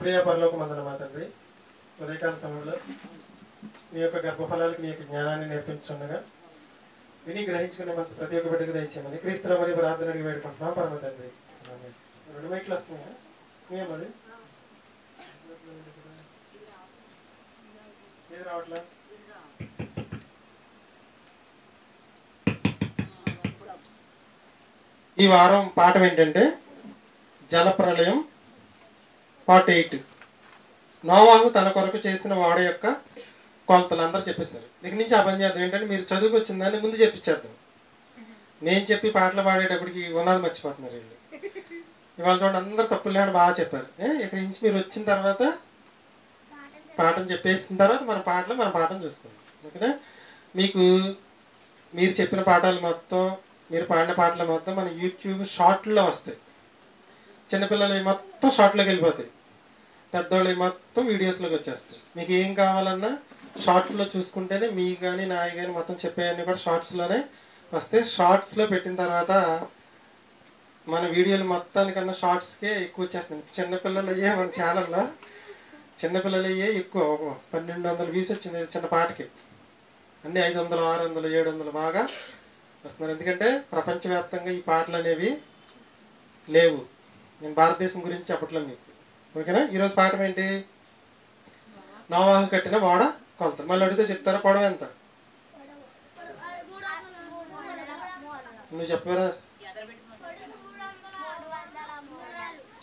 ప్రియ పరలోకమందున మా తండ్రి, ఉదయకాల సమయంలో మీ యొక్క గర్భఫలాలకు మీ యొక్క జ్ఞానాన్ని నేర్పించుండగా విని గ్రహించుకునే మనసు ప్రతి ఒక్క బిడ్డకు దయచేయమని క్రీస్తుల మరియు ప్రార్థన అడిగి వేడుకుంటున్నాం పరమ తండ్రి. రెండు మైట్లు వస్తున్నాయా? స్నేహం అది ఏది రావట్లా? ఈ వారం పాఠం ఏంటంటే జలప్రలయం పార్ట్ 8. నోవాహు తన కొరకు చేసిన వాడ యొక్క కొలతలు అందరూ చెప్పేశారు. ఇక నుంచి ఆ పని చేద్దాం. ఏంటంటే మీరు చదువుకు వచ్చిందని ముందు చెప్పించేద్దాం. నేను చెప్పి పాటలు పాడేటప్పటికి ఉన్నది మర్చిపోతున్నారు వీళ్ళు. ఇవాళ చూడండి, అందరూ తప్పులు లేని బాగా చెప్పారు. ఇక్కడి నుంచి మీరు వచ్చిన తర్వాత పాఠం చెప్పేసిన తర్వాత మన పాఠం చూస్తాం. ఓకేనా? మీకు మీరు చెప్పిన పాఠాలు మొత్తం, మీరు పాడిన పాటలు మొత్తం మన యూట్యూబ్ షార్ట్లో వస్తాయి. చిన్నపిల్లలు మొత్తం షార్ట్లోకి వెళ్ళిపోతాయి, పెద్దవాళ్ళు మొత్తం వీడియోస్లోకి వచ్చేస్తాయి. మీకు ఏం కావాలన్నా షార్ట్లో చూసుకుంటేనే మీ కానీ నాయి కానీ మొత్తం చెప్పేవన్నీ కూడా షార్ట్స్లోనే వస్తాయి. షార్ట్స్లో పెట్టిన తర్వాత మన వీడియోలు మొత్తానికన్నా షార్ట్స్కే ఎక్కువ వచ్చేస్తున్నాయి. చిన్నపిల్లలు అయ్యే మన ఛానల్లో చిన్నపిల్లలు అయ్యే ఎక్కువ. 1200 వ్యూస్ వచ్చింది చిన్న పాటకి. అన్నీ 500, 600, 700 బాగా వస్తున్నారు. ఎందుకంటే ప్రపంచవ్యాప్తంగా ఈ పాటలు అనేవి లేవు. నేను భారతదేశం గురించి చెప్పట్లేదు మీకు. ఓకేనా? ఈరోజు పాఠం ఏంటి? నోవాహు కట్టిన ఓడ కొలత. మళ్ళీ అడిగితే చెప్తారా? పొడవు ఎంత? నువ్వు చెప్పారా?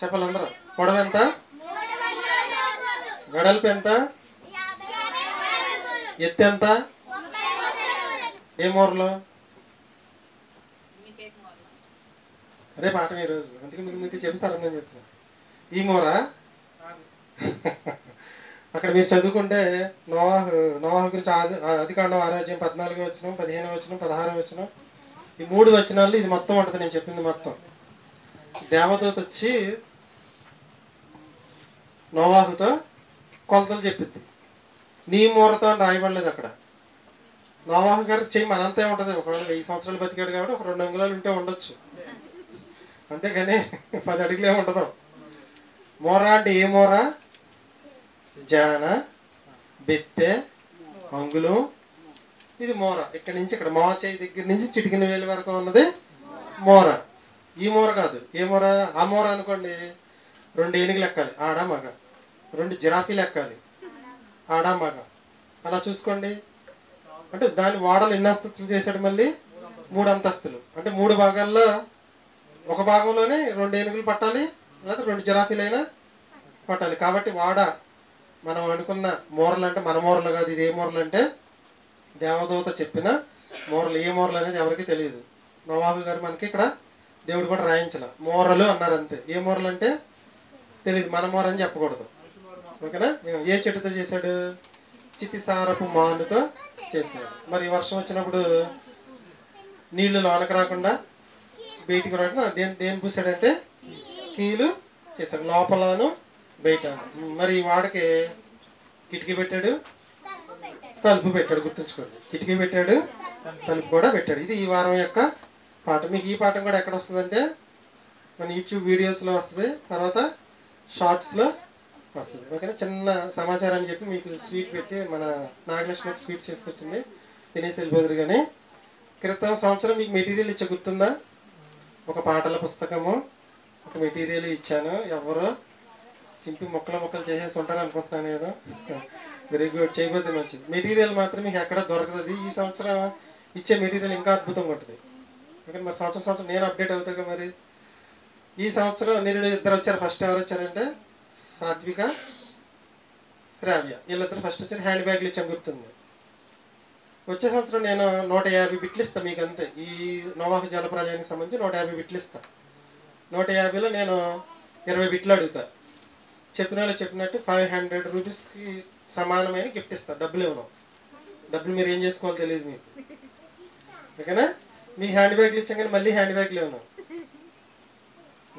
చెప్పాలి అందరూ. పొడవు ఎంత? వెడల్పు ఎంత? ఎత్తు ఎంత? ఏ మూరలో? అదే పాఠం ఈరోజు. అందుకే మీకు చెప్తారని నేను చెప్తున్నా. ఈ మూర అక్కడ మీరు చదువుకుంటే నోవాహు గురించి ఆదికాండం 6వ అధ్యాయం 14వ వచనం, 15వ వచనం, 16వ వచనం, ఈ 3 వచనాల్లో ఇది మొత్తం ఉంటుంది. నేను చెప్పింది మొత్తం. దేవదూత వచ్చి నోవాహుతో కొలతలు చెప్పిద్ది. నీ మూరతో అని రాయబడలేదు అక్కడ. నోవాహు గారు చెయ్యి మనంతే ఉంటుంది. ఒకవేళ 1000 సంవత్సరాలు బతికాడు కాబట్టి ఒక 2 అంగుళాలు ఉంటే ఉండొచ్చు, అంతేగాని 10 అడుగులే ఉండదు. మూర అంటే ఏ మూర? జాన, బెత్తె, అంగుళం. ఇది మూర. ఇక్కడి నుంచి ఇక్కడ మో చేయి దగ్గర నుంచి చిటికిన వేలు వరకు ఉన్నది మూర. ఈ మూర కాదు. ఏ మూర? ఆ మూర అనుకోండి, 2 ఏనుగులు ఎక్కాలి, ఆడ మగ. 2 జిరాఫీలు ఎక్కాలి, ఆడ మగ. అలా చూసుకోండి. అంటే దాని వాడలు ఎన్ని అంతస్తులు చేశాడు? మళ్ళీ 3 అంతస్తులు. అంటే 3 భాగాల్లో ఒక భాగంలోనే 2 ఏనుగులు పట్టాలి, లేదా 2 జిరాఫీలు అయినా పట్టాలి. కాబట్టి వాడ మనం అనుకున్న మూరలు అంటే మన మూరలు కాదు. ఇది ఏ మూరలు అంటే దేవదూత చెప్పిన మూరలు. ఏ మూరలు అనేది ఎవరికి తెలియదు. నోవాహు గారు మనకి ఇక్కడ దేవుడు కూడా రాయించాల. మూరలు అన్నారు అంతే. ఏ మూరలు అంటే తెలియదు. మన మూర అని చెప్పకూడదు. ఓకేనా? ఏ చెట్టుతో చేశాడు? చితిసారపు మానుతో చేశాడు. మరి వర్షం వచ్చినప్పుడు నీళ్లు లోనకు రాకుండా బయటికి రాకుండా దేని పూసాడంటే కీలు చేశాడు, లోపలను బయట. మరి వాడికి కిటికీ పెట్టాడు, తలుపు పెట్టాడు. గుర్తుంచుకోండి, కిటికీ పెట్టాడు, తలుపు కూడా పెట్టాడు. ఇది ఈ వారం యొక్క పాఠం. మీకు ఈ పాఠం కూడా ఎక్కడ వస్తుందంటే మన యూట్యూబ్ వీడియోస్లో వస్తుంది, తర్వాత షార్ట్స్లో వస్తుంది. ఓకేనా? చిన్న సమాచారాన్ని చెప్పి మీకు స్వీట్ పెట్టి మన నాగలక్ష్మి స్వీట్ చేసుకొచ్చింది, తినేసి వెళ్ళిపోదురు. కానీ క్రితం సంవత్సరం మీకు మెటీరియల్ ఇచ్చే గుర్తుందా? ఒక పాటల పుస్తకము, ఒక మెటీరియల్ ఇచ్చాను. ఎవరో చింపి ముక్కలు చేసేసి ఉంటారు అనుకుంటున్నాను నేను. వెరీ గుడ్, చేయబోతే మంచిది. మెటీరియల్ మాత్రం మీకు ఎక్కడ దొరకదు. ఈ సంవత్సరం ఇచ్చే మెటీరియల్ ఇంకా అద్భుతంగా ఉంటుంది. ఓకే? మరి సంవత్సరం నేను అప్డేట్ అవుతాగా. మరి ఈ సంవత్సరం నేను 2 వచ్చారు. ఫస్ట్ ఎవరు వచ్చారంటే సాత్విక, శ్రావ్య. వీళ్ళిద్దరు ఫస్ట్ వచ్చారు. హ్యాండ్ బ్యాగ్లు ఇచ్చాను, గుర్తుంది. వచ్చే సంవత్సరం నేను 150 బిట్లు ఇస్తాను మీకు అంతే. ఈ నోవాహు జలప్రలయానికి సంబంధించి 150 బిట్లు ఇస్తాను. 150లో నేను 20 బిట్లు అడుగుతా. చెప్పిన వాళ్ళు చెప్పినట్టు 500 రూపీస్కి సమానమైన గిఫ్ట్ ఇస్తాను. డబ్బులు ఇవ్వను. డబ్బులు మీరు ఏం చేసుకోవాలో తెలియదు మీకు. ఓకేనా? మీ హ్యాండ్ బ్యాగ్లు ఇచ్చాం కానీ మళ్ళీ హ్యాండ్ బ్యాగ్లు ఇవ్వను.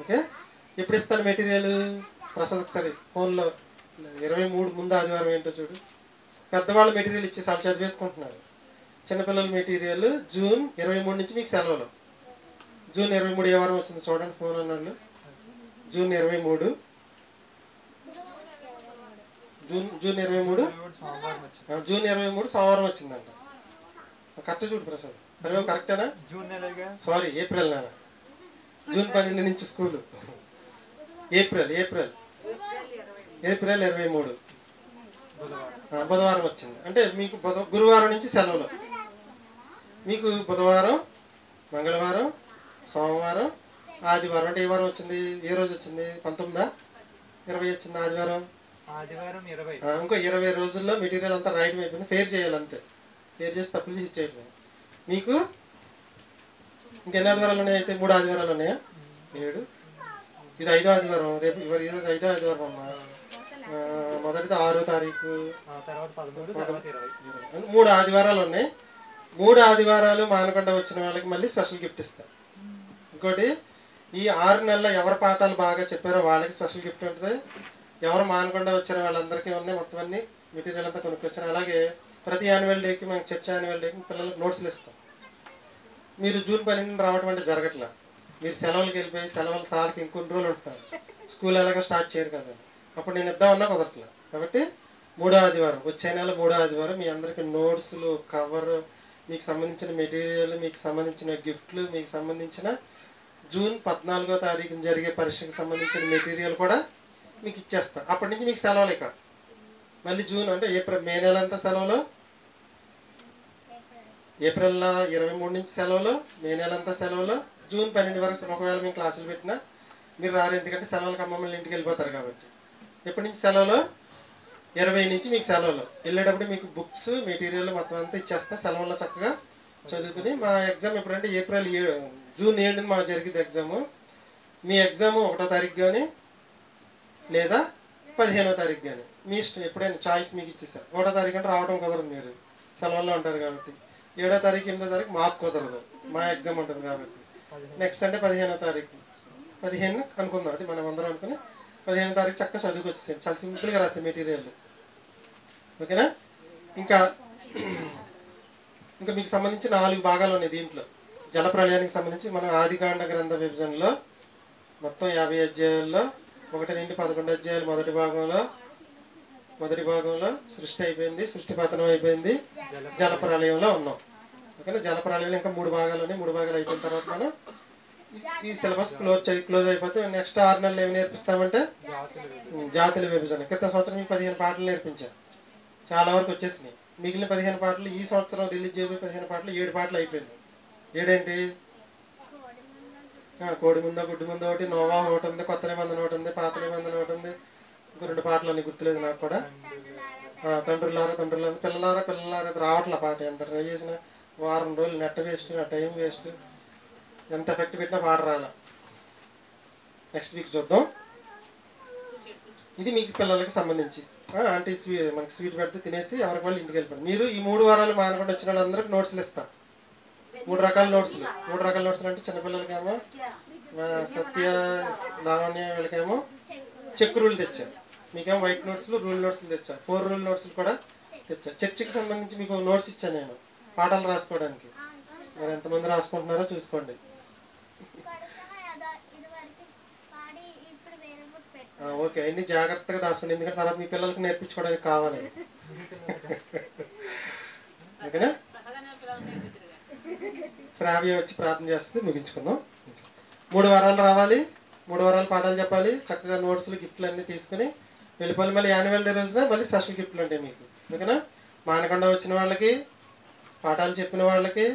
ఓకే? ఎప్పుడు ఇస్తాను మెటీరియల్? ప్రసాద్ ఒకసారి ఫోన్లో 23 ముందు ఆదివారం ఏంటో చూడు. పెద్దవాళ్ళ మెటీరియల్ ఇచ్చేసి వాళ్ళు చదివేసుకుంటున్నారు. చిన్నపిల్లల మెటీరియల్ జూన్ 23 నుంచి మీకు సెలవులు. జూన్ 23 ఏ వారం వచ్చింది చూడండి ఫోన్ అన్నాళ్ళు. జూన్ 23 జూన్ 23 జూన్ 23 సోమవారం వచ్చిందంట. కరెక్ట్ చూడు ప్రసాద్, మరి కరెక్టేనా? సారీ, ఏప్రిల్ నెల. జూన్ 12 నుంచి స్కూలు. ఏప్రిల్ 23 బుధవారం వచ్చింది. అంటే మీకు గురువారం నుంచి సెలవులు. మీకు బుధవారం, మంగళవారం, సోమవారం, ఆదివారం. అంటే ఏ వారం వచ్చింది? ఏ రోజు వచ్చింది? 19, 20 వచ్చింది ఆదివారం. ఇంకో 20 రోజుల్లో మెటీరియల్ అంతా రాయడం అయిపోయింది. ఫేర్ చేయాలి అంతే. ఫేర్ చేసి తప్పులు చేసి ఇచ్చేయటమే. మీకు ఇంకెన్ని ఆదివారాలు ఉన్నాయి? అయితే 3 ఆదివారాలు ఉన్నాయా? 7. ఇది 5వ ఆదివారం. రేపు ఈరోజు 5వ ఆదివారం అమ్మా. మొదటిది 6వ తారీఖు, 3 ఆదివారాలు ఉన్నాయి. 3 ఆదివారాలు మానకుండా వచ్చిన వాళ్ళకి మళ్ళీ స్పెషల్ గిఫ్ట్ ఇస్తారు. ఇంకోటి, ఈ 6 నెలల్లో ఎవరి పాఠాలు బాగా చెప్పారో వాళ్ళకి స్పెషల్ గిఫ్ట్ ఉంటుంది. ఎవరు మానకుండా వచ్చారో వాళ్ళందరికీ ఉన్నాయి. మొత్తం అన్ని మెటీరియల్ అంతా కొనుక్కొచ్చాను. అలాగే ప్రతి యాన్యువల్ డేకి మేము చర్చ్ యాన్యువల్ డేకి పిల్లలకు నోట్స్లు ఇస్తాం. మీరు జూన్ 12 రావడం అంటే జరగట్లా. మీరు సెలవులకి వెళ్ళిపోయి సెలవుల సార్కి ఇంకొన్ని రోజులు ఉంటున్నారు. స్కూల్ ఎలాగో స్టార్ట్ చేయరు కదా, అప్పుడు నేను ఇద్దామన్నా కుదరట్లా. కాబట్టి 3వ ఆదివారం, వచ్చే నెల 3వ ఆదివారం మీ అందరికీ నోట్స్లు, కవర్, మీకు సంబంధించిన మెటీరియల్, మీకు సంబంధించిన గిఫ్ట్లు, మీకు సంబంధించిన జూన్ 14వ తారీఖున జరిగే పరీక్షకు సంబంధించిన మెటీరియల్ కూడా మీకు ఇచ్చేస్తా. అప్పటి నుంచి మీకు సెలవులు. ఇక మళ్ళీ జూన్ అంటే మే నెల అంతా సెలవులు. ఏప్రిల్ 23 నుంచి సెలవులు, మే నెల అంతా సెలవులు. జూన్ 12 వరకు ఒకవేళ మేము క్లాసులు పెట్టినా మీరు రారు, ఎందుకంటే సెలవులకు అమ్మమ్మల్ని ఇంటికి వెళ్ళిపోతారు కాబట్టి. ఎప్పటి నుంచి సెలవులు? 20 నుంచి మీకు సెలవులు. వెళ్ళేటప్పుడు మీకు బుక్స్, మెటీరియల్ మొత్తం అంతా ఇచ్చేస్తా. సెలవుల్లో చక్కగా చదువుకుని, మా ఎగ్జామ్ ఎప్పుడంటే జూన్ 7 మాకు జరిగింది ఎగ్జాము. మీ ఎగ్జామ్ 1వ తారీఖు కానీ లేదా 15వ తారీఖు కానీ మీ ఇష్టం. ఎప్పుడైనా చాయిస్ మీకు ఇచ్చేసా. 1వ తారీఖు అంటే రావడం కుదరదు, మీరు సెలవుల్లో ఉంటారు కాబట్టి. 7వ తారీఖు, 8వ తారీఖు మాకు కుదరదు, మా ఎగ్జామ్ ఉంటుంది కాబట్టి. నెక్స్ట్ అంటే 15వ తారీఖు, 15 అనుకుందాం, అది మనం అందరం అనుకుని 15వ తారీఖు చక్కగా చదువుకు వచ్చేసాను. చాలా సింపుల్గా రాసే మెటీరియల్. ఓకేనా? ఇంకా మీకు సంబంధించి 4 భాగాలు ఉన్నాయి దీంట్లో. జల ప్రళయానికి సంబంధించి మనం ఆదికాండ గ్రంథ విభజనలో మొత్తం 50 అధ్యాయాల్లో 1 నుండి 11 అధ్యాయాలు మొదటి భాగంలో సృష్టి అయిపోయింది, సృష్టి పతనం అయిపోయింది, జల ప్రళయంలో ఉన్నాం. ఓకేనా? జల ప్రళయంలో ఇంకా 3 భాగాలు ఉన్నాయి. 3 భాగాలు అయిపోయిన తర్వాత మనం ఈ సిలబస్ క్లోజ్ అయిపోతే నెక్స్ట్ 6 నెలలు ఏమి నేర్పిస్తామంటే జాతుల విభజన. క్రితం సంవత్సరం మీకు 15 పాటలు నేర్పించాను, చాలా వరకు వచ్చేసినాయి. మిగిలిన 15 పాటలు ఈ సంవత్సరం రిలీజ్ చేయబోయే 15 పాటలు 7 పాటలు అయిపోయింది. 7 ఏంటి? కోడి ముంద గుడ్డి ముంద ఒకటి, నోవా ఒకటి ఉంది, కొత్త నిబంధన ఒకటి ఉంది, పాత నిబంధన ఒకటి ఉంది. ఇంకో 2 పాటలు అన్ని గుర్తులేదు నాకు కూడా. తండ్రులారా పిల్లలారా అది రావట్లే పాట. ఎంత ట్రై చేసినా వారం రోజులు నెట్ వేస్ట్, నా టైం వేస్ట్, ఎంత ఎఫెక్ట్ పెట్టినా పాట రాలా. నెక్స్ట్ వీక్ చూద్దాం. ఇది మీకు పిల్లలకి సంబంధించి. ఆంటీ మనకి స్వీట్ పెడితే తినేసి ఎవరికి వాళ్ళు ఇంటికి వెళ్ళిపోండి. మీరు ఈ 3 వారాలు మానకుండా వచ్చిన వాళ్ళందరికీ నోట్స్లు ఇస్తా. 3 రకాల నోట్స్లు. 3 రకాల నోట్స్లు అంటే చిన్నపిల్లలకేమో సత్య, లావణ్య వీళ్ళకేమో చెక్ రూల్ తెచ్చారు. మీకేమో వైట్ నోట్స్లు, రూల్ నోట్స్లు తెచ్చారు. 4 రూల్ నోట్స్లు కూడా తెచ్చారు. చర్చికి సంబంధించి మీకు నోట్స్ ఇచ్చాను నేను, పాఠాలు రాసుకోవడానికి. మరి ఎంతమంది రాసుకుంటున్నారో చూసుకోండి. ఓకే, అన్ని జాగ్రత్తగా దాచుకోండి, ఎందుకంటే తర్వాత మీ పిల్లలకి నేర్పించుకోవడానికి కావాలి. ఓకేనా? శ్రావ్య వచ్చి ప్రార్థన చేస్తుంది, ముగించుకుందాం. 3 వారాలు రావాలి, 3 వారాలు పాఠాలు చెప్పాలి, చక్కగా నోట్స్లు, గిఫ్ట్లు అన్నీ తీసుకుని వెళ్ళిపోవాలి. మళ్ళీ యాన్యువల్ డే రోజున మళ్ళీ స్పెషల్ గిఫ్ట్లు ఉంటాయి మీకు. ఓకేనా? మానకుండా వచ్చిన వాళ్ళకి, పాఠాలు చెప్పిన వాళ్ళకి,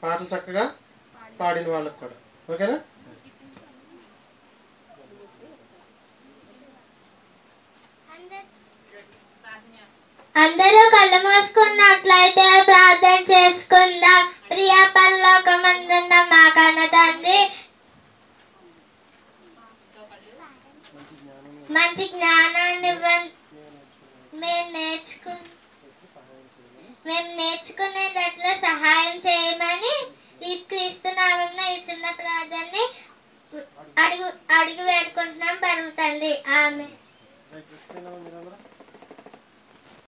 పాటలు చక్కగా పాడిన వాళ్ళకి కూడా. ఓకేనా?